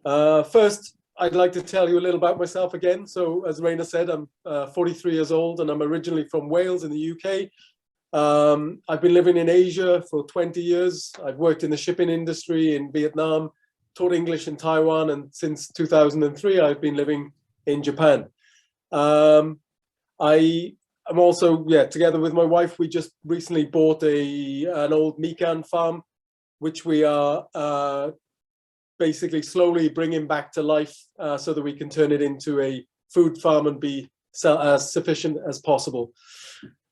First, I'd like to tell you a little about myself again. So as Raina said, I'm 43 years old and I'm originally from Wales in the UK. I've been living in Asia for 20 years. I've worked in the shipping industry in Vietnam, taught English in Taiwan, and since 2003, I've been living in Japan. I am also, together with my wife, we just recently bought an old mikan farm, which we are basically slowly bringing back to life so that we can turn it into a food farm and be as sufficient as possible.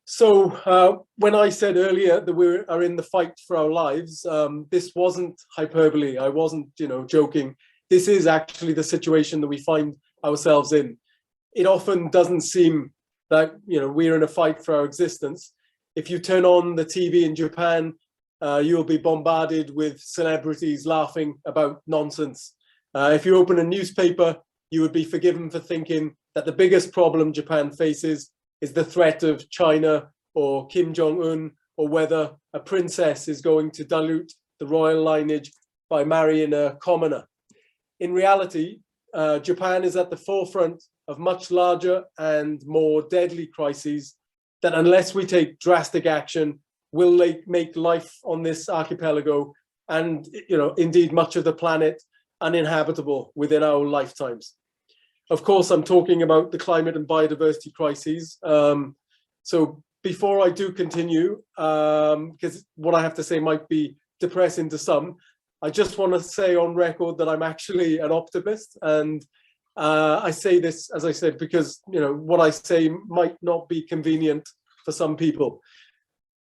So when I said earlier that we are in the fight for our lives, this wasn't hyperbole. I wasn't, joking. This is actually the situation that we find ourselves in. It often doesn't seem that, we're in a fight for our existence. If you turn on the TV in Japan, you'll be bombarded with celebrities laughing about nonsense. If you open a newspaper, you would be forgiven for thinking that the biggest problem Japan faces is the threat of China or Kim Jong-un, or whether a princess is going to dilute the royal lineage by marrying a commoner. In reality, Japan is at the forefront of much larger and more deadly crises that, unless we take drastic action, will make life on this archipelago and, indeed much of the planet uninhabitable within our lifetimes. Of course, I'm talking about the climate and biodiversity crises. So before I do continue, because what I have to say might be depressing to some, I just want to say on record that I'm actually an optimist. And I say this, as I said, because, what I say might not be convenient for some people.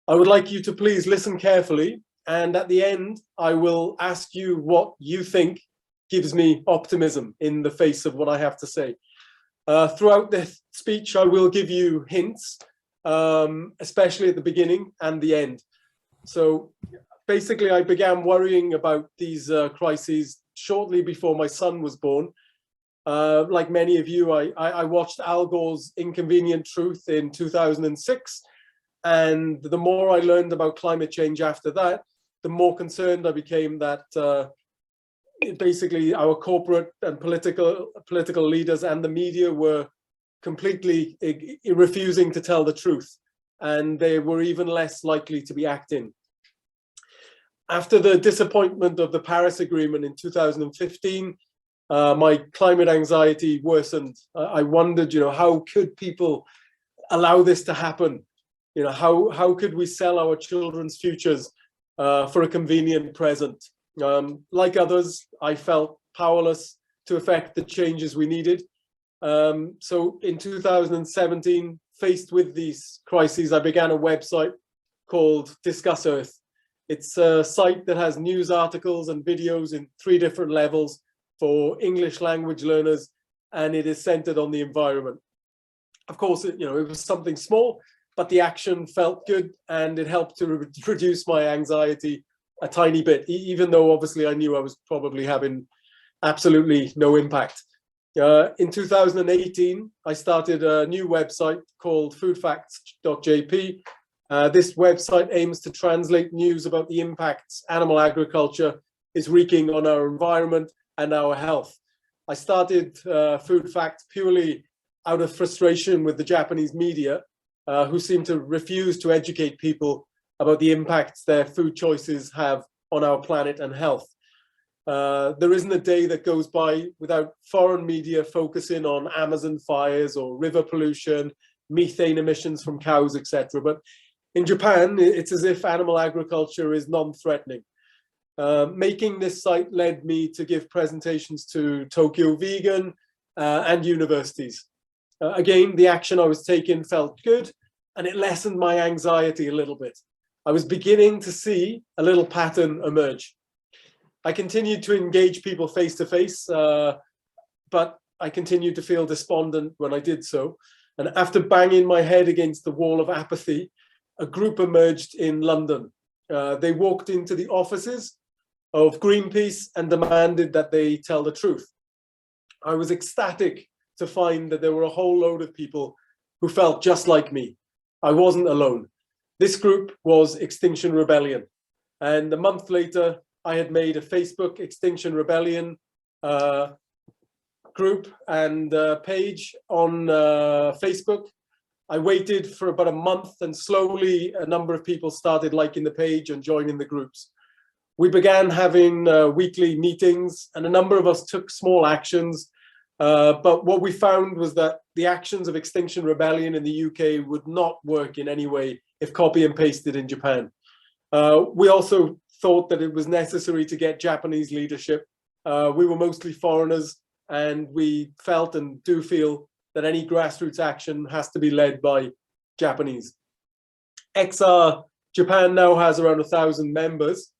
I would like you to please listen carefully. And at the end, I will ask you what you think gives me optimism in the face of what I have to say. Throughout this speech, I will give you hints, especially at the beginning and the end. So basically, I began worrying about these crises shortly before my son was born. Like many of you, I watched Al Gore's Inconvenient Truth in 2006. And the more I learned about climate change after that, the more concerned I became that basically our corporate and political leaders and the media were completely refusing to tell the truth, and they were even less likely to be acting. After the disappointment of the Paris Agreement in 2015, my climate anxiety worsened. I wondered, how could people allow this to happen? How could we sell our children's futures for a convenient present? Like others, I felt powerless to affect the changes we needed. So in 2017, faced with these crises, I began a website called Discuss Earth. It's a site that has news articles and videos in 3 different levels for English language learners, and it is centered on the environment. Of course, it was something small, but the action felt good, and it helped to reduce my anxiety a tiny bit, even though obviously I knew I was probably having absolutely no impact. In 2018, I started a new website called foodfacts.jp. This website aims to translate news about the impacts animal agriculture is wreaking on our environment and our health. I started Food Facts purely out of frustration with the Japanese media, who seem to refuse to educate people about the impacts their food choices have on our planet and health. There isn't a day that goes by without foreign media focusing on Amazon fires or river pollution, methane emissions from cows, etc. But in Japan, it's as if animal agriculture is non-threatening. Making this site led me to give presentations to Tokyo Vegan and universities. Again, the action I was taking felt good, and it lessened my anxiety a little bit. I was beginning to see a little pattern emerge. I continued to engage people face to face, but I continued to feel despondent when I did so. And after banging my head against the wall of apathy, a group emerged in London. They walked into the offices of Greenpeace and demanded that they tell the truth. I was ecstatic to find that there were a whole load of people who felt just like me. I wasn't alone. This group was Extinction Rebellion. And a month later, I had made a Facebook Extinction Rebellion group and page on Facebook. I waited for about a month, and slowly a number of people started liking the page and joining the groups. We began having weekly meetings, and a number of us took small actions. But what we found was that the actions of Extinction Rebellion in the UK would not work in any way if copy and pasted in Japan. We also thought that it was necessary to get Japanese leadership. We were mostly foreigners, and we felt and do feel that any grassroots action has to be led by Japanese. XR Japan now has around 1,000 members,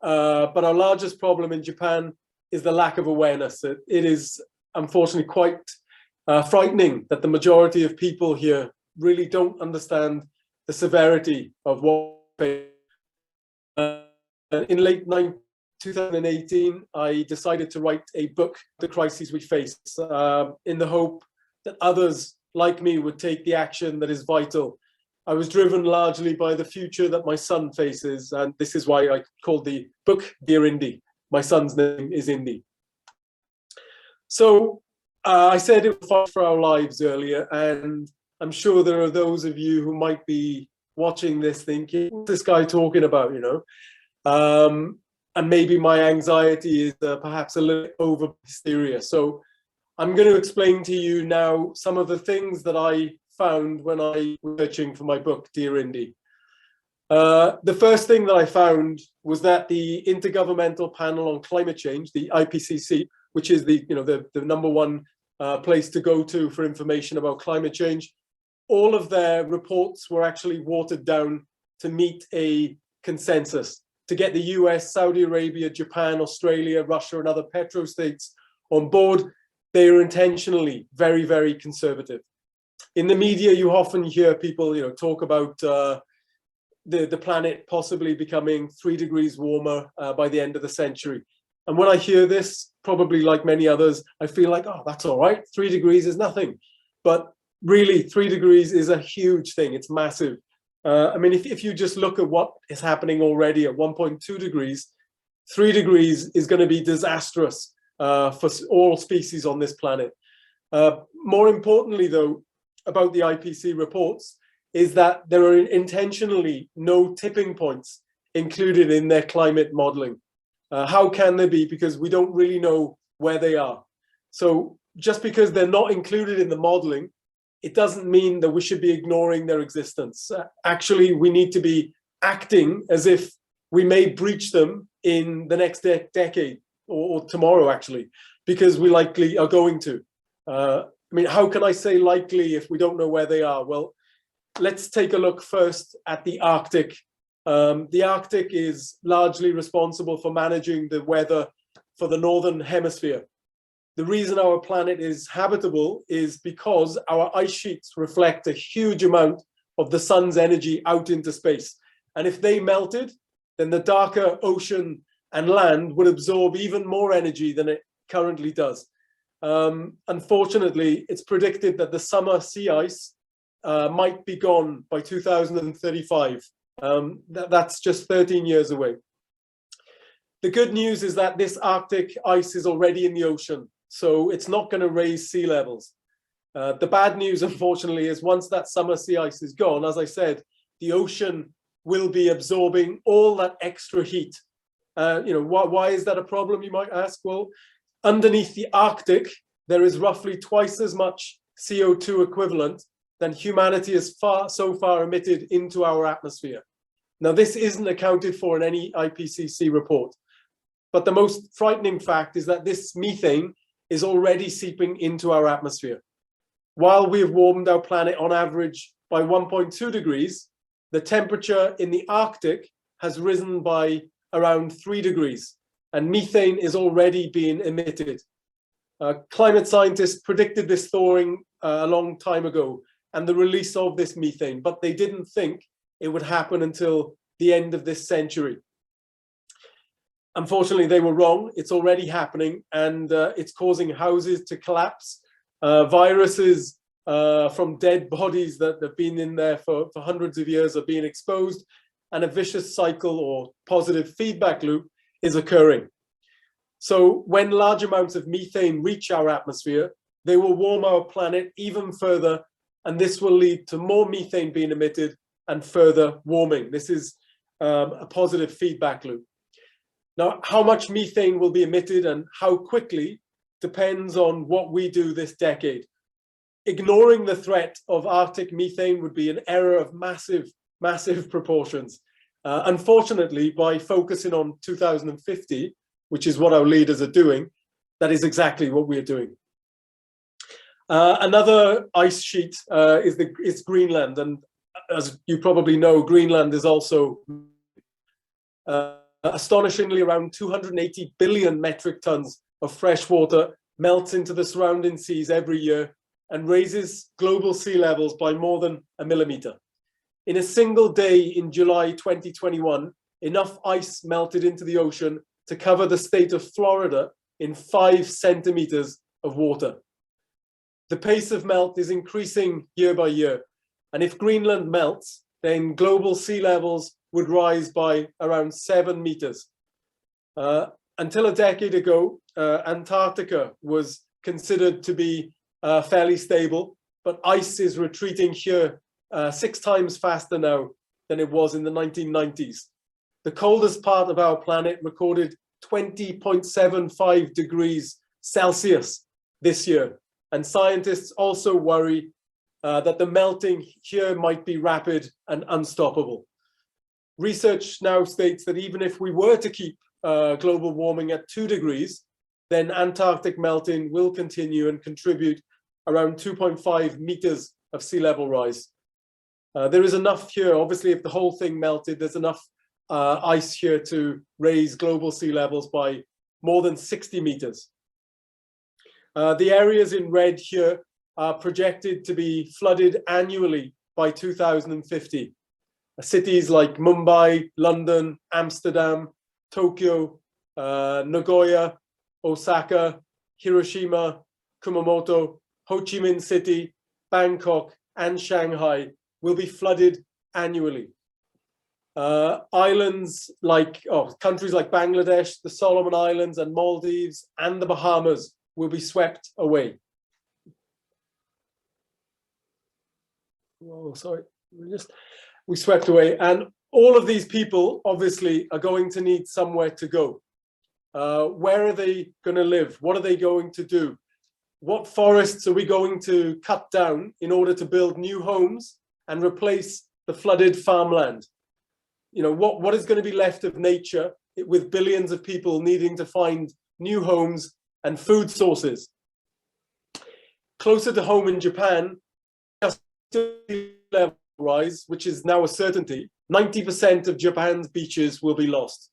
but our largest problem in Japan is the lack of awareness. It is unfortunately quite frightening that the majority of people here really don't understand the severity of what in late 2018, I decided to write a book, The Crises We Face, in the hope that others like me would take the action that is vital. I was driven largely by the future that my son faces, and this is why I called the book Dear Indy. My son's name is Indy. So I said it would fight for our lives earlier, and I'm sure there are those of you who might be watching this thinking, what's this guy talking about, you know? And maybe my anxiety is perhaps a little over hysteria. So I'm going to explain to you now some of the things that I found when I was searching for my book, Dear Indy. The first thing that I found was that the Intergovernmental Panel on Climate Change, the IPCC, which is the number one place to go to for information about climate change, all of their reports were actually watered down to meet a consensus, to get the US, Saudi Arabia, Japan, Australia, Russia, and other petrostates on board. They are intentionally very, very conservative. In the media, you often hear people, talk about the planet possibly becoming 3 degrees warmer by the end of the century. And when I hear this, probably like many others, I feel like, oh, that's all right. 3 degrees is nothing. But really, 3 degrees is a huge thing. It's massive. I mean, if you just look at what is happening already at 1.2 degrees, 3 degrees is going to be disastrous for all species on this planet. More importantly, though, about the IPCC reports is that there are intentionally no tipping points included in their climate modeling. How can there be? Because we don't really know where they are. So just because they're not included in the modeling, it doesn't mean that we should be ignoring their existence. Actually, we need to be acting as if we may breach them in the next decade or tomorrow, actually, because we likely are going to. I mean, how can I say likely if we don't know where they are? Well, let's take a look first at the Arctic. The Arctic is largely responsible for managing the weather for the Northern Hemisphere. The reason our planet is habitable is because our ice sheets reflect a huge amount of the sun's energy out into space. And if they melted, then the darker ocean and land would absorb even more energy than it currently does. Unfortunately, it's predicted that the summer sea ice might be gone by 2035. That's just 13 years away. The good news is that this Arctic ice is already in the ocean, so it's not going to raise sea levels. The bad news, unfortunately, is once that summer sea ice is gone, as I said, the ocean will be absorbing all that extra heat. Why is that a problem, you might ask? Well, underneath the Arctic, there is roughly twice as much CO2 equivalent than humanity has so far emitted into our atmosphere. Now, this isn't accounted for in any IPCC report, but the most frightening fact is that this methane is already seeping into our atmosphere. While we have warmed our planet on average by 1.2 degrees, the temperature in the Arctic has risen by around 3 degrees, and methane is already being emitted. Climate scientists predicted this thawing a long time ago and the release of this methane, but they didn't think it would happen until the end of this century. Unfortunately, they were wrong. It's already happening, and it's causing houses to collapse. Viruses from dead bodies that have been in there for hundreds of years are being exposed, and a vicious cycle or positive feedback loop is occurring. So when large amounts of methane reach our atmosphere, they will warm our planet even further, and this will lead to more methane being emitted and further warming. This is a positive feedback loop. Now, how much methane will be emitted and how quickly depends on what we do this decade. Ignoring the threat of Arctic methane would be an error of massive, massive proportions. Unfortunately, by focusing on 2050, which is what our leaders are doing, that is exactly what we are doing. Another ice sheet is Greenland, and as you probably know, Greenland is also astonishingly around 280 billion metric tons of fresh water melts into the surrounding seas every year and raises global sea levels by more than a millimeter. In a single day in July 2021, enough ice melted into the ocean to cover the state of Florida in 5 centimeters of water. The pace of melt is increasing year by year, and if Greenland melts, then global sea levels would rise by around 7 meters. Until a decade ago, Antarctica was considered to be fairly stable, but ice is retreating here 6 times faster now than it was in the 1990s. The coldest part of our planet recorded 20.75 degrees Celsius this year, and scientists also worry that the melting here might be rapid and unstoppable. Research now states that even if we were to keep global warming at 2 degrees, then Antarctic melting will continue and contribute around 2.5 meters of sea level rise. There is enough here, obviously, if the whole thing melted, there's enough ice here to raise global sea levels by more than 60 meters. The areas in red here are projected to be flooded annually by 2050. Cities like Mumbai, London, Amsterdam, Tokyo, Nagoya, Osaka, Hiroshima, Kumamoto, Ho Chi Minh City, Bangkok, and Shanghai will be flooded annually. Countries like Bangladesh, the Solomon Islands and Maldives and the Bahamas will be swept away. Oh, sorry, we swept away. And all of these people obviously are going to need somewhere to go. Where are they going to live? What are they going to do? What forests are we going to cut down in order to build new homes and replace the flooded farmland? You know, what is going to be left of nature with billions of people needing to find new homes and food sources? Closer to home in Japan, sea level rise, which is now a certainty, 90% of Japan's beaches will be lost.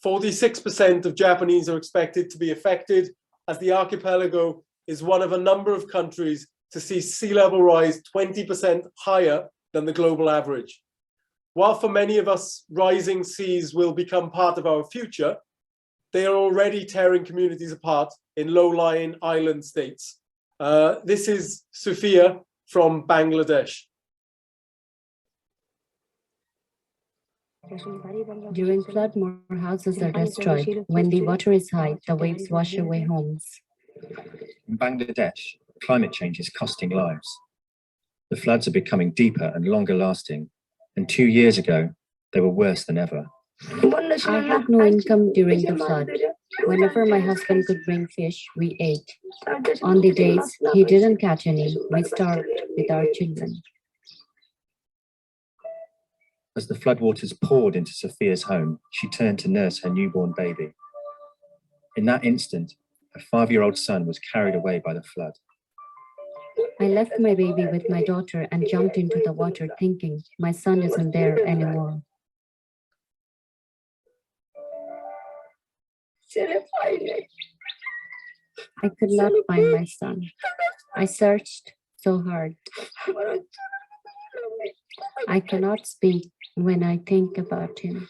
46% of Japanese are expected to be affected, as the archipelago is one of a number of countries to see sea level rise 20% higher than the global average. While for many of us, rising seas will become part of our future, they are already tearing communities apart in low-lying island states. This is Sophia from Bangladesh. During flood, more houses are destroyed. When the water is high, the waves wash away homes. In Bangladesh, climate change is costing lives. The floods are becoming deeper and longer lasting, and 2 years ago, they were worse than ever. I had no income during the flood. Whenever my husband could bring fish, we ate. On the days he didn't catch any, we starved with our children. As the floodwaters poured into Sophia's home, she turned to nurse her newborn baby. In that instant, her 5-year-old son was carried away by the flood. I left my baby with my daughter and jumped into the water thinking, my son isn't there anymore. I could not find my son. I searched so hard. I cannot speak when I think about him.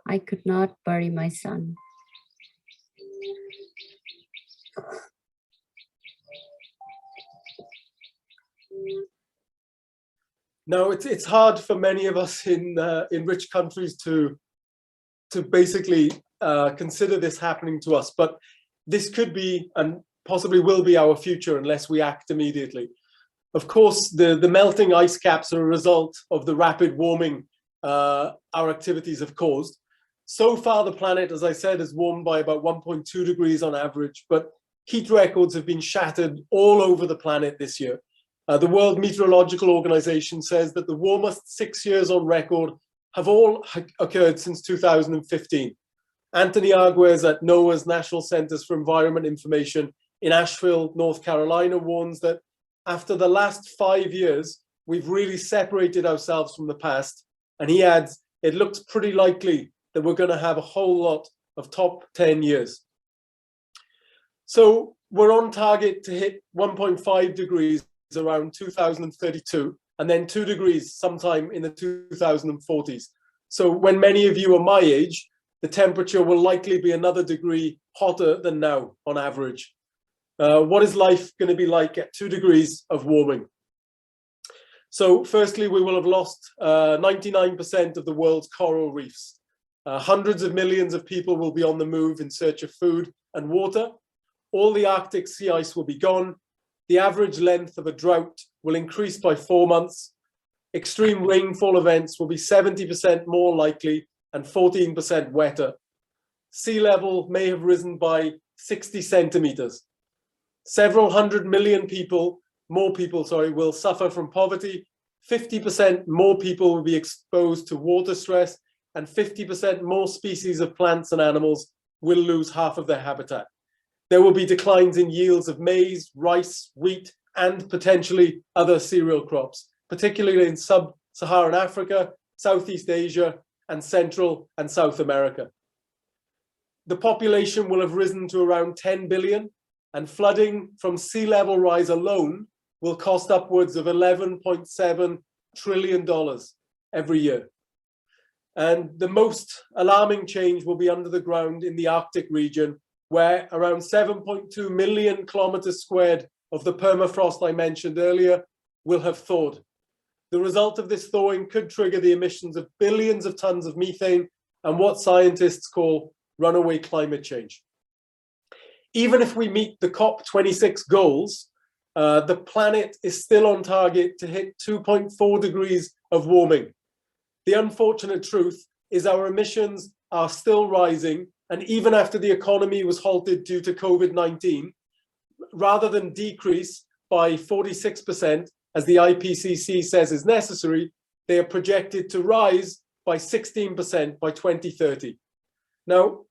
I could not bury my son. Now, it's hard for many of us in rich countries to to basically consider this happening to us, but this could be and possibly will be our future unless we act immediately. Of course, the melting ice caps are a result of the rapid warming our activities have caused. So far, the planet, as I said, has warmed by about 1.2 degrees on average, but heat records have been shattered all over the planet this year. The World Meteorological Organization says that the warmest 6 years on record have all occurred since 2015. Anthony Arguez at NOAA's National Centers for Environment Information in Asheville, North Carolina, warns that after the last 5 years, we've really separated ourselves from the past. And he adds, it looks pretty likely that we're going to have a whole lot of top 10 years. So we're on target to hit 1.5 degrees around 2032, and then 2 degrees sometime in the 2040s. So when many of you are my age, the temperature will likely be another degree hotter than now on average. What is life going to be like at 2 degrees of warming? So firstly, we will have lost 99% of the world's coral reefs. Hundreds of millions of people will be on the move in search of food and water. All the Arctic sea ice will be gone. The average length of a drought will increase by 4 months. Extreme rainfall events will be 70% more likely and 14% wetter. Sea level may have risen by 60 centimeters. Several hundred million more people, will suffer from poverty. 50% more people will be exposed to water stress, and 50% more species of plants and animals will lose half of their habitat. There will be declines in yields of maize, rice, wheat, and potentially other cereal crops, particularly in sub-Saharan Africa, Southeast Asia, and Central and South America. The population will have risen to around 10 billion, and flooding from sea level rise alone will cost upwards of $11.7 trillion every year. And the most alarming change will be under the ground in the Arctic region, where around 7.2 million kilometers squared of the permafrost I mentioned earlier will have thawed. The result of this thawing could trigger the emissions of billions of tons of methane and what scientists call runaway climate change. Even if we meet the COP26 goals, the planet is still on target to hit 2.4 degrees of warming. The unfortunate truth is our emissions are still rising, and even after the economy was halted due to COVID-19, rather than decrease by 46%, as the IPCC says is necessary, they are projected to rise by 16% by 2030. Now,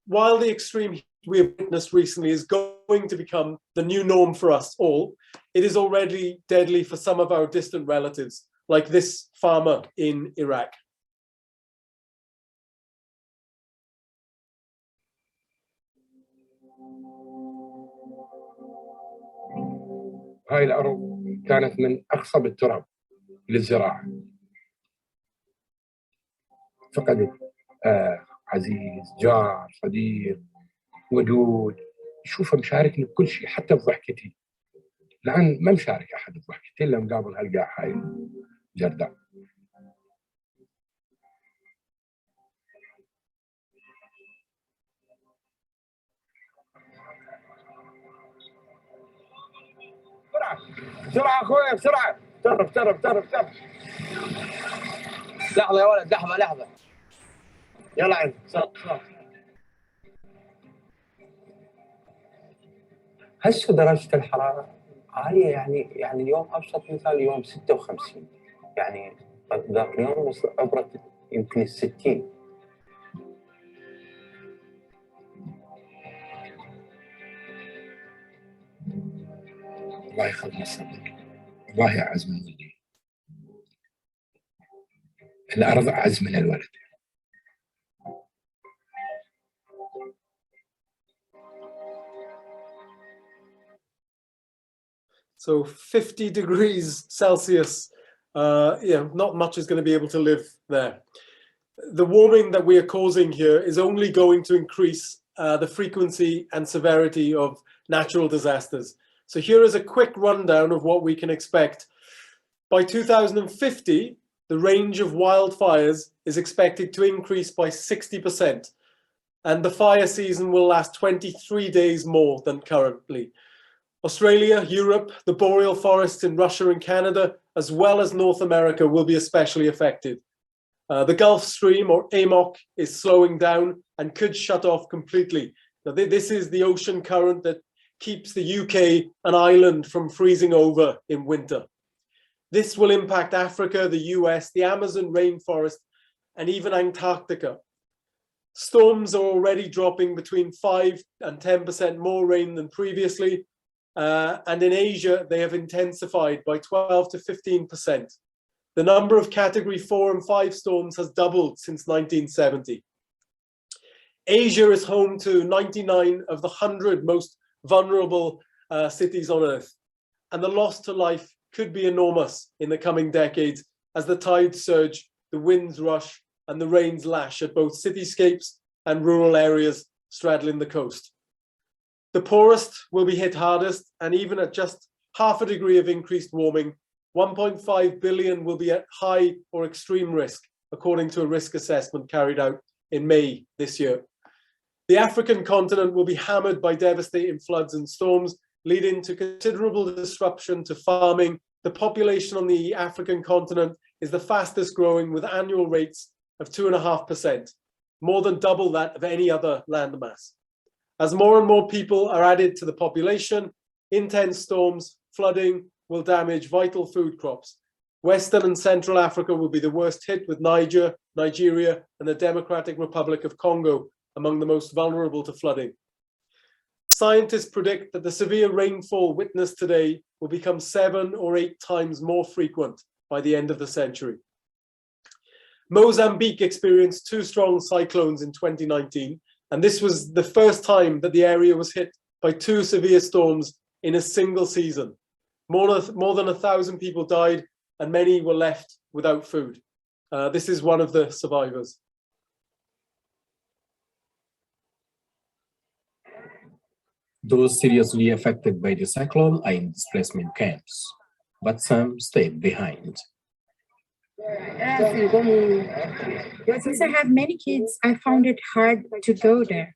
while the extreme heat we have witnessed recently is going to become the new norm for us all, it is already deadly for some of our distant relatives, like this farmer in Iraq. هاي الأرض كانت من أخصب التراب للزراعة. فقدت عزيز، جار، صديق، ودود، شوفه مشاركني بكل شيء حتى بضحكتي. الآن ما مشارك أحد بضحكتي إلا مقابل هالقاع هاي الجرداء. بسرعة بسرعة أخويا بسرعة، ترب. لحظة يا ولد، لحظة. يلا عندي بسرعة. هسه درجة الحرارة عالية، يعني اليوم أبسط مثال اليوم 56، يعني ذاك اليوم عبرت يمكن 60. الله يخلص صدرك، الله أعز من ولدي، الأرض أعز من الولد. So 50 degrees Celsius, not much is going to be able to live there. The warming that we are causing here is only going to increase the frequency and severity of natural disasters. So here is a quick rundown of what we can expect. By 2050, the range of wildfires is expected to increase by 60%, and the fire season will last 23 days more than currently. Australia, Europe, the boreal forests in Russia and Canada, as well as North America, will be especially affected. The Gulf Stream, or AMOC, is slowing down and could shut off completely. Now, this is the ocean current that keeps the UK and Ireland from freezing over in winter. This will impact Africa, the US, the Amazon rainforest, and even Antarctica. Storms are already dropping between 5 and 10% more rain than previously, and in Asia, they have intensified by 12 to 15%. The number of Category 4 and 5 storms has doubled since 1970. Asia is home to 99 of the 100 most vulnerable cities on Earth, and the loss to life could be enormous in the coming decades as the tides surge, the winds rush, and the rains lash at both cityscapes and rural areas straddling the coast. The poorest will be hit hardest, and even at just half a degree of increased warming, 1.5 billion will be at high or extreme risk, according to a risk assessment carried out in May this year. The African continent will be hammered by devastating floods and storms, leading to considerable disruption to farming. The population on the African continent is the fastest growing, with annual rates of 2.5%, more than double that of any other landmass. As more and more people are added to the population, intense storms, flooding will damage vital food crops. Western and Central Africa will be the worst hit, with Niger, Nigeria, and the Democratic Republic of Congo among the most vulnerable to flooding. Scientists predict that the severe rainfall witnessed today will become 7 or 8 times more frequent by the end of the century. Mozambique experienced 2 strong cyclones in 2019, and this was the first time that the area was hit by 2 severe storms in a single season. More than 1,000 people died, and many were left without food. This is one of the survivors. Those seriously affected by the cyclone are in displacement camps, but some stayed behind. Since I have many kids, I found it hard to go there.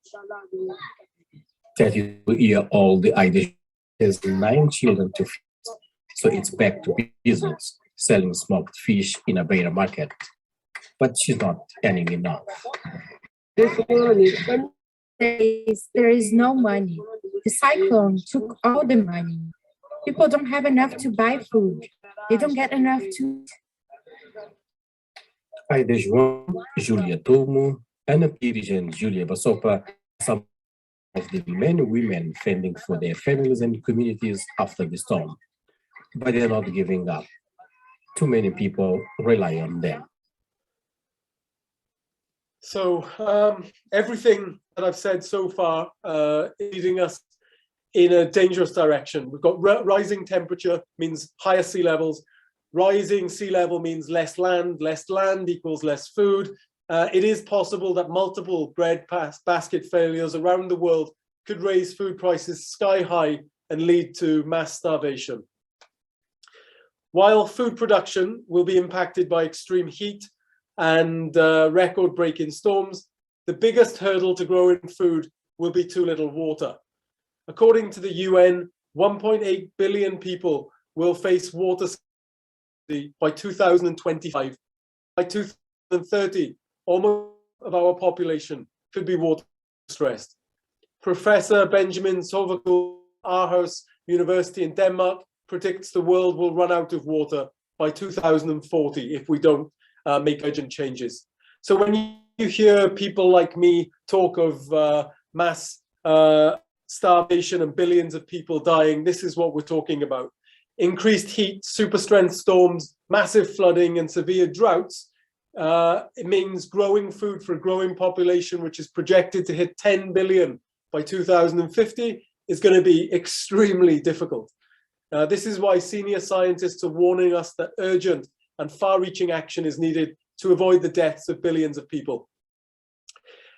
32-year-old Ida has 9 children to feed, so it's back to business, selling smoked fish in a Beira market. But she's not earning enough. There is no money. The cyclone took all the money. People don't have enough to buy food. They don't get enough to eat. Aida João, Julia Tomo, Ana Pires and Julia Basopa are some of the many women fending for their families and communities after the storm. But they're not giving up. Too many people rely on them. So everything that I've said so far is leading us in a dangerous direction. We've got rising temperature means higher sea levels. Rising sea level means less land equals less food. It is possible that multiple bread basket failures around the world could raise food prices sky high and lead to mass starvation. While food production will be impacted by extreme heat and record-breaking storms, the biggest hurdle to growing food will be too little water. According to the UN, 1.8 billion people will face water scarcity by 2025. By 2030, almost of our population could be water stressed. Professor Benjamin Sovacool, Aarhus University in Denmark, predicts the world will run out of water by 2040 if we don't make urgent changes. So when you hear people like me talk of mass starvation and billions of people dying, this is what we're talking about. Increased heat, super strength storms, massive flooding and severe droughts. It means growing food for a growing population, which is projected to hit 10 billion by 2050, is going to be extremely difficult. This is why senior scientists are warning us that urgent and far-reaching action is needed to avoid the deaths of billions of people.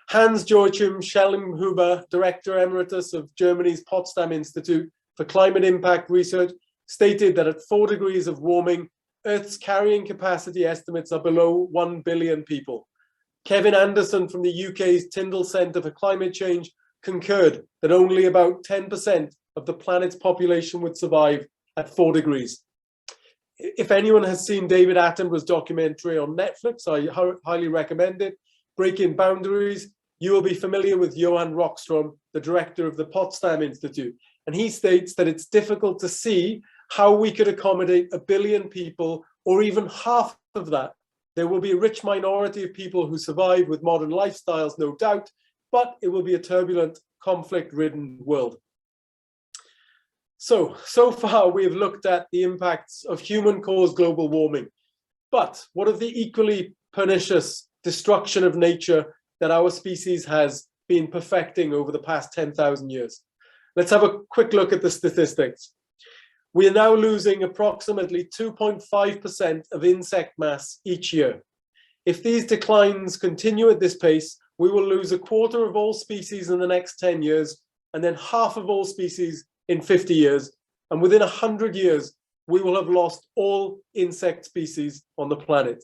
Hans-Joachim Schellenhuber, Director Emeritus of Germany's Potsdam Institute for Climate Impact Research, stated that at 4 degrees of warming, Earth's carrying capacity estimates are below 1 billion people. Kevin Anderson from the UK's Tyndall Centre for Climate Change concurred that only about 10% of the planet's population would survive at 4 degrees. If anyone has seen David Attenborough's documentary on Netflix, I highly recommend it, Breaking Boundaries, you will be familiar with Johan Rockström, the director of the Potsdam Institute. And he states that it's difficult to see how we could accommodate 1 billion people, or even half of that. There will be a rich minority of people who survive with modern lifestyles, no doubt, but it will be a turbulent, conflict-ridden world. So far we have looked at the impacts of human-caused global warming. But what of the equally pernicious destruction of nature that our species has been perfecting over the past 10,000 years? Let's have a quick look at the statistics. We are now losing approximately 2.5% of insect mass each year. If these declines continue at this pace, we will lose 1/4 of all species in the next 10 years, and then half of all species in 50 years. And within 100 years, we will have lost all insect species on the planet.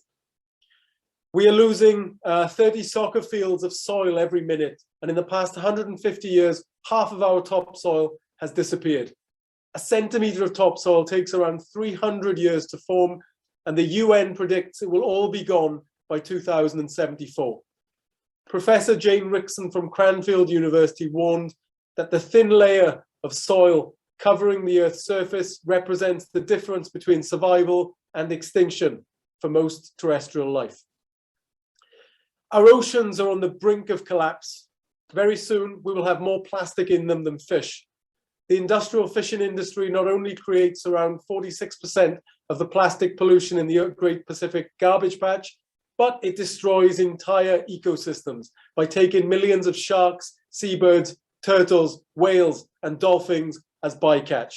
We are losing 30 soccer fields of soil every minute. And in the past 150 years, half of our topsoil has disappeared. A centimeter of topsoil takes around 300 years to form, and the UN predicts it will all be gone by 2074. Professor Jane Rickson from Cranfield University warned that the thin layer of soil covering the Earth's surface represents the difference between survival and extinction for most terrestrial life. Our oceans are on the brink of collapse. Very soon, we will have more plastic in them than fish. The industrial fishing industry not only creates around 46% of the plastic pollution in the Great Pacific Garbage Patch, but it destroys entire ecosystems by taking millions of sharks, seabirds, turtles, whales, and dolphins as bycatch.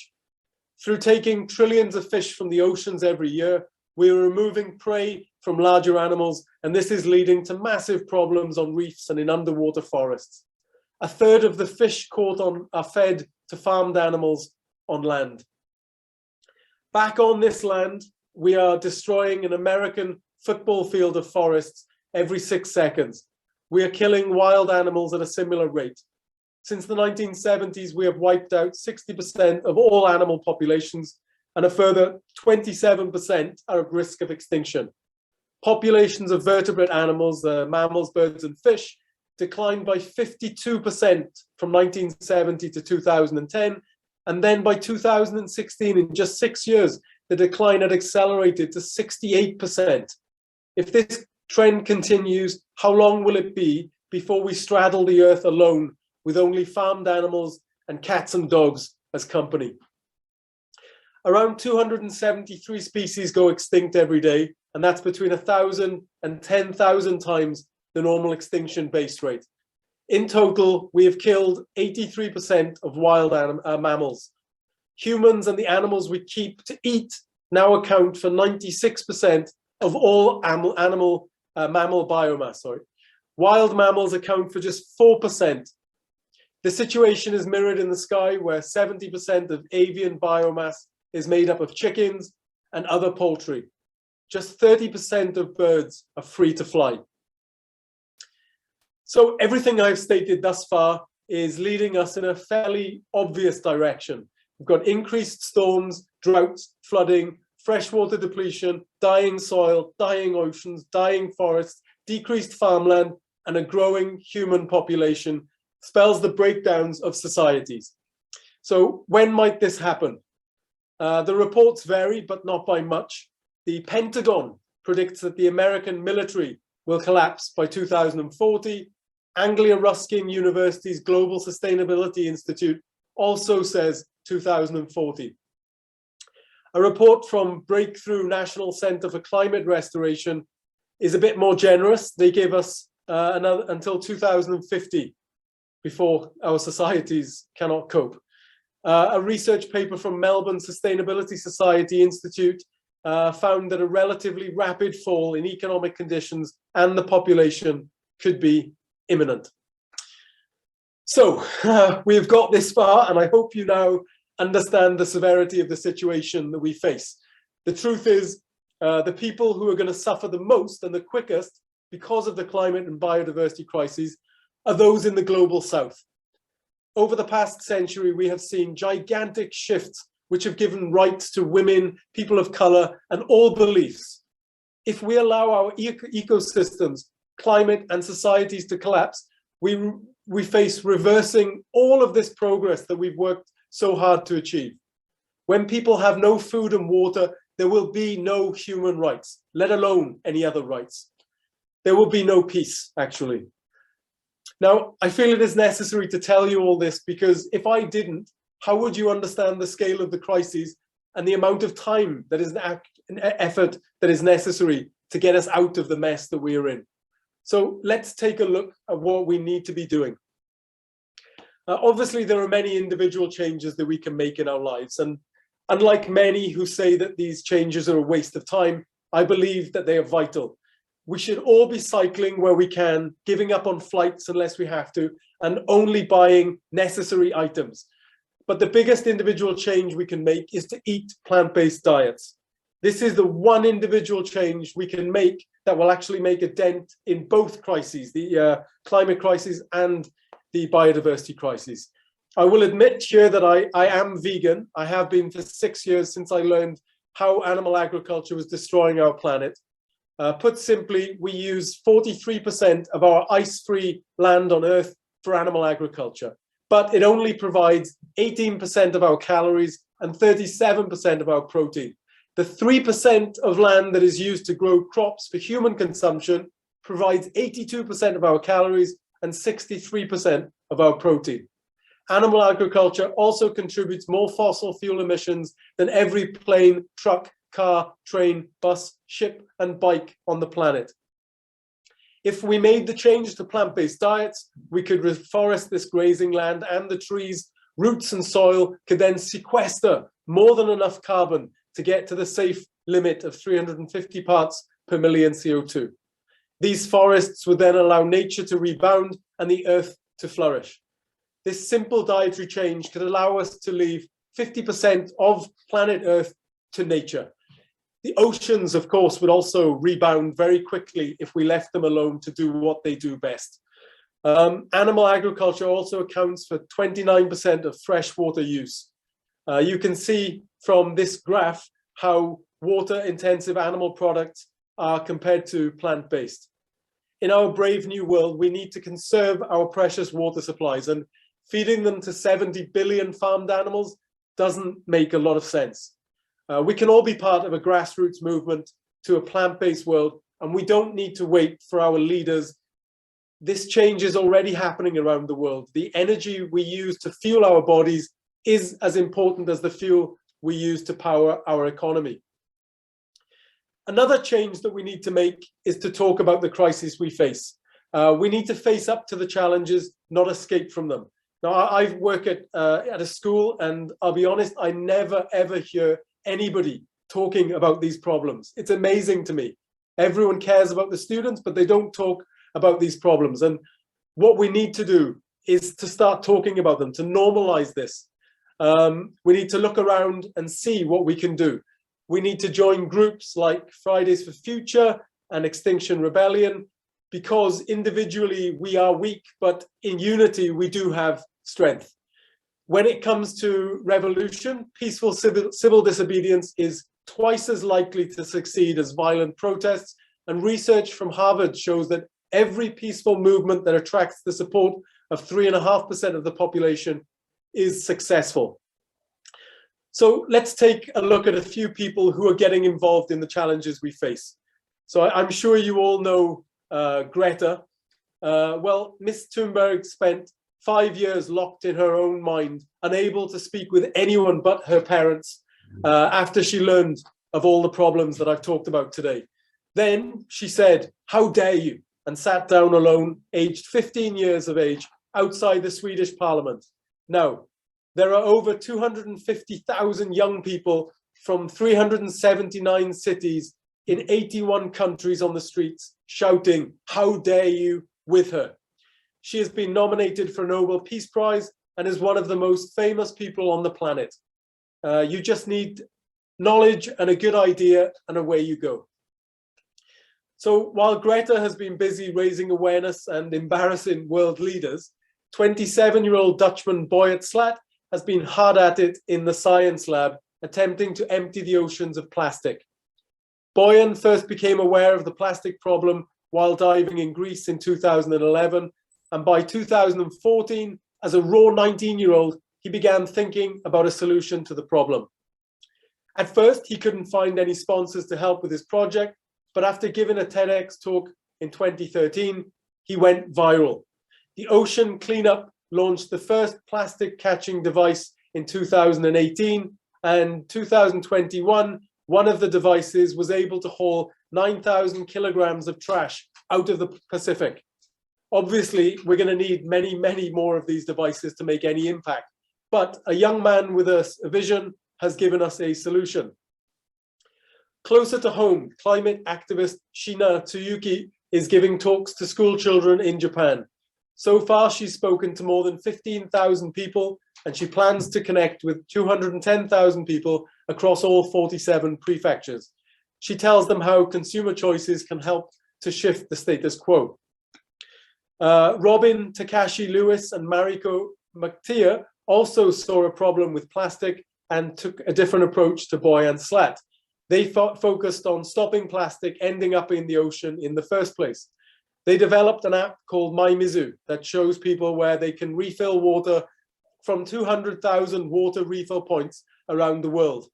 Through taking trillions of fish from the oceans every year, we are removing prey from larger animals, and this is leading to massive problems on reefs and in underwater forests. 1/3 of the fish caught are fed to farmed animals on land. Back on this land, we are destroying an American football field of forests every 6 seconds. We are killing wild animals at a similar rate. Since the 1970s, we have wiped out 60% of all animal populations, and a further 27% are at risk of extinction. Populations of vertebrate animals, mammals, birds, and fish, declined by 52% from 1970 to 2010, and then by 2016, in just 6 years, the decline had accelerated to 68%. If this trend continues, how long will it be before we straddle the earth alone with only farmed animals and cats and dogs as company? Around 273 species go extinct every day, and that's between 1,000 and 10,000 times the normal extinction base rate. In total, we have killed 83% of wild mammals. Humans and the animals we keep to eat now account for 96% of all mammal biomass. Wild mammals account for just 4%. The situation is mirrored in the sky, where 70% of avian biomass is made up of chickens and other poultry. Just 30% of birds are free to fly. So everything I've stated thus far is leading us in a fairly obvious direction. We've got increased storms, droughts, flooding, freshwater depletion, dying soil, dying oceans, dying forests, decreased farmland, and a growing human population spells the breakdowns of societies. So when might this happen? The reports vary, but not by much. The Pentagon predicts that the American military will collapse by 2040. Anglia Ruskin University's Global Sustainability Institute also says 2040. A report from Breakthrough National Center for Climate Restoration is a bit more generous. They give us until 2050 before our societies cannot cope. A research paper from Melbourne Sustainability Society Institute found that a relatively rapid fall in economic conditions and the population could be imminent. So we have got this far, and I hope you now understand the severity of the situation that we face. The truth is, The people who are going to suffer the most and the quickest because of the climate and biodiversity crises are those in the global south. Over the past century, we have seen gigantic shifts which have given rights to women, people of color, and all beliefs. If we allow our ecosystems, climate, and societies to collapse, we face reversing all of this progress that we've worked so hard to achieve. When people have no food and water, there will be no human rights, let alone any other rights. There will be no peace, actually. Now, I feel it is necessary to tell you all this because if I didn't, how would you understand the scale of the crises and the amount of time that is an effort that is necessary to get us out of the mess that we are in? So let's take a look at what we need to be doing. Obviously, there are many individual changes that we can make in our lives. And unlike many who say that these changes are a waste of time, I believe that they are vital. We should all be cycling where we can, giving up on flights unless we have to, and only buying necessary items. But the biggest individual change we can make is to eat plant-based diets. This is the one individual change we can make that will actually make a dent in both crises, the climate crisis and the biodiversity crisis. I will admit here that I am vegan. I have been for 6 years since I learned how animal agriculture was destroying our planet. Put simply, we use 43% of our ice-free land on Earth for animal agriculture, but it only provides 18% of our calories and 37% of our protein. The 3% of land that is used to grow crops for human consumption provides 82% of our calories and 63% of our protein. Animal agriculture also contributes more fossil fuel emissions than every plane, truck, car, train, bus, ship, and bike on the planet. If we made the change to plant-based diets, we could reforest this grazing land, and the trees, roots, and soil could then sequester more than enough carbon to get to the safe limit of 350 parts per million CO2. These forests would then allow nature to rebound and the earth to flourish. This simple dietary change could allow us to leave 50% of planet Earth to nature. The oceans, of course, would also rebound very quickly if we left them alone to do what they do best. Animal agriculture also accounts for 29% of freshwater use. You can see from this graph how water-intensive animal products are compared to plant-based. In our brave new world, we need to conserve our precious water supplies, and feeding them to 70 billion farmed animals doesn't make a lot of sense. We can all be part of a grassroots movement to a plant-based world, and we don't need to wait for our leaders. This change is already happening around the world. The energy we use to fuel our bodies is as important as the fuel we use to power our economy. Another change that we need to make is to talk about the crises we face. We need to face up to the challenges, not escape from them. Now, I work at a school, and I'll be honest, I never ever hear anybody talking about these problems. It's amazing to me. Everyone cares about the students, but they don't talk about these problems. And what we need to do is to start talking about them, to normalize this. We need to look around and see what we can do. We need to join groups like Fridays for Future and Extinction Rebellion, because individually we are weak, but in unity we do have strength. When it comes to revolution, peaceful civil disobedience is twice as likely to succeed as violent protests, and research from Harvard shows that every peaceful movement that attracts the support of 3.5% of the population is successful. So let's take a look at a few people who are getting involved in the challenges we face. So I'm sure you all know Greta. Well, Miss Thunberg spent 5 years locked in her own mind, unable to speak with anyone but her parents after she learned of all the problems that I've talked about today. Then she said, "How dare you?" and sat down alone, aged 15 years of age, outside the Swedish parliament. Now, there are over 250,000 young people from 379 cities in 81 countries on the streets shouting, "How dare you?" with her. She has been nominated for a Nobel Peace Prize and is one of the most famous people on the planet. You just need knowledge and a good idea, and away you go. So while Greta has been busy raising awareness and embarrassing world leaders, 27-year-old Dutchman Boyet Slat has been hard at it in the science lab, attempting to empty the oceans of plastic. Boyan first became aware of the plastic problem while diving in Greece in 2011, and by 2014, as a raw 19-year-old, he began thinking about a solution to the problem. At first, he couldn't find any sponsors to help with his project, but after giving a TEDx talk in 2013, he went viral. The Ocean Cleanup launched the first plastic catching device in 2018, and 2021, one of the devices was able to haul 9,000 kilograms of trash out of the Pacific. Obviously, we're going to need many, many more of these devices to make any impact, but a young man with a vision has given us a solution. Closer to home, climate activist Shina Tsuyuki is giving talks to school children in Japan. So far, she's spoken to more than 15,000 people, and she plans to connect with 210,000 people across all 47 prefectures. She tells them how consumer choices can help to shift the status quo. Robin Takashi Lewis and Mariko Maktia also saw a problem with plastic and took a different approach to Boyan Slat. They focused on stopping plastic ending up in the ocean in the first place. They developed an app called MyMizu that shows people where they can refill water from 200,000 water refill points around the world.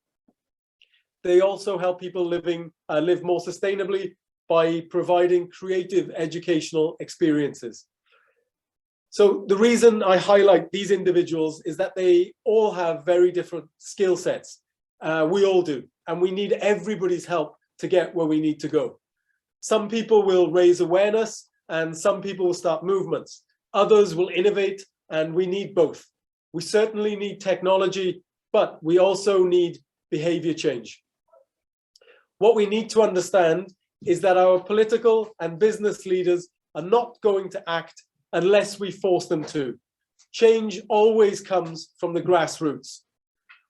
They also help people live more sustainably by providing creative educational experiences. So the reason I highlight these individuals is that they all have very different skill sets. We all do, and we need everybody's help to get where we need to go. Some people will raise awareness and some people will start movements. Others will innovate, and we need both. We certainly need technology, but we also need behavior change. What we need to understand is that our political and business leaders are not going to act unless we force them to. Change always comes from the grassroots.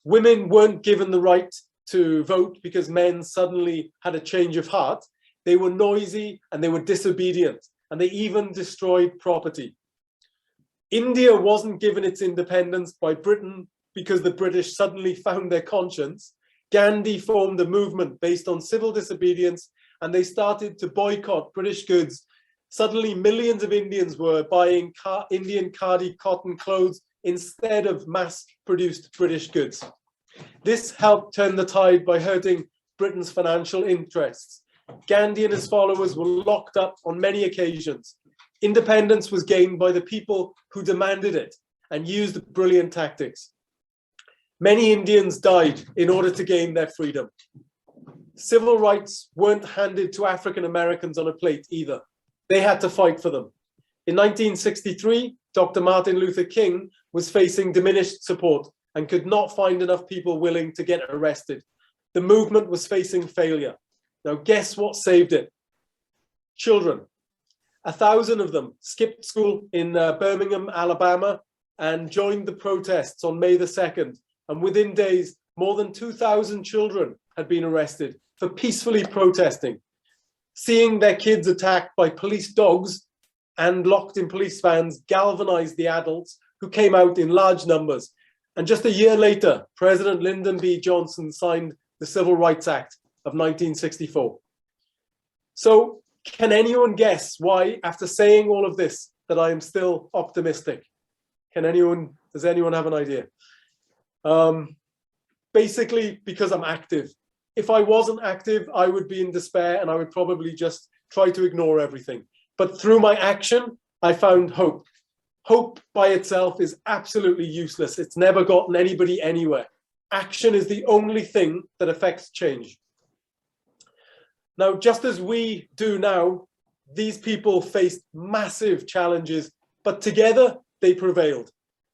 Women weren't given the right to vote because men suddenly had a change of heart. They were noisy and they were disobedient, and they even destroyed property. India wasn't given its independence by Britain because the British suddenly found their conscience. Gandhi formed a movement based on civil disobedience, and they started to boycott British goods. Suddenly, millions of Indians were buying Indian khadi cotton clothes instead of mass-produced British goods. This helped turn the tide by hurting Britain's financial interests. Gandhi and his followers were locked up on many occasions. Independence was gained by the people who demanded it and used brilliant tactics. Many Indians died in order to gain their freedom. Civil rights weren't handed to African Americans on a plate either. They had to fight for them. In 1963, Dr. Martin Luther King was facing diminished support and could not find enough people willing to get arrested. The movement was facing failure. Now, guess what saved it? Children. 1,000 of them skipped school in Birmingham, Alabama, and joined the protests on May the 2nd. And within days, more than 2,000 children had been arrested for peacefully protesting. Seeing their kids attacked by police dogs and locked in police vans galvanized the adults who came out in large numbers. And just a year later, President Lyndon B. Johnson signed the Civil Rights Act of 1964. So can anyone guess why, after saying all of this, that I am still optimistic? Does anyone have an idea? Basically, because I'm active. If I wasn't active, I would be in despair and I would probably just try to ignore everything. But through my action, I found hope. Hope by itself is absolutely useless. It's never gotten anybody anywhere. Action is the only thing that affects change. Now, just as we do now, these people faced massive challenges, but together they prevailed.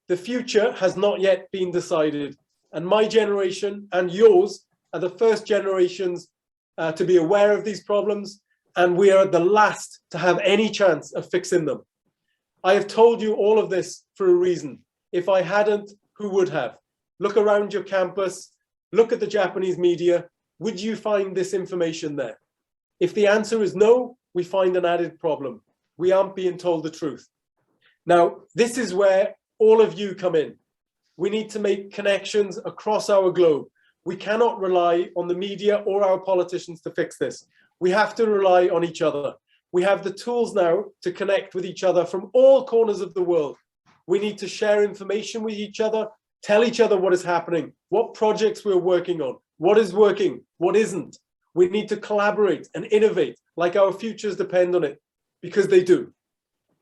The future has not yet been decided, and my generation and yours are the first generations to be aware of these problems, and we are the last to have any chance of fixing them. I have told you all of this for a reason. If I hadn't, who would have? Look around your campus. look at the Japanese media. Would you find this information there? If the answer is no, we find an added problem. We aren't being told the truth. Now, this is where all of you come in. We need to make connections across our globe. We cannot rely on the media or our politicians to fix this. We have to rely on each other. We have the tools now to connect with each other from all corners of the world. We need to share information with each other, tell each other what is happening, what projects we're working on, what is working, what isn't. We need to collaborate and innovate like our futures depend on it, because they do.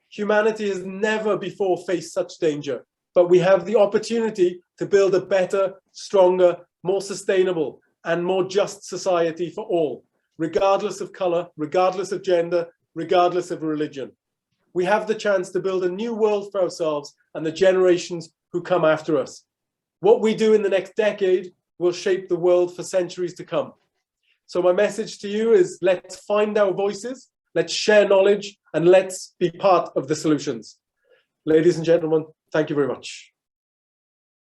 Humanity has never before faced such danger, but we have the opportunity to build a better, stronger, more sustainable and more just society for all, regardless of color, regardless of gender, regardless of religion. We have the chance to build a new world for ourselves and the generations who come after us. What we do in the next decade will shape the world for centuries to come. So my message to you is, let's find our voices, let's share knowledge, and let's be part of the solutions. Ladies and gentlemen, thank you very much.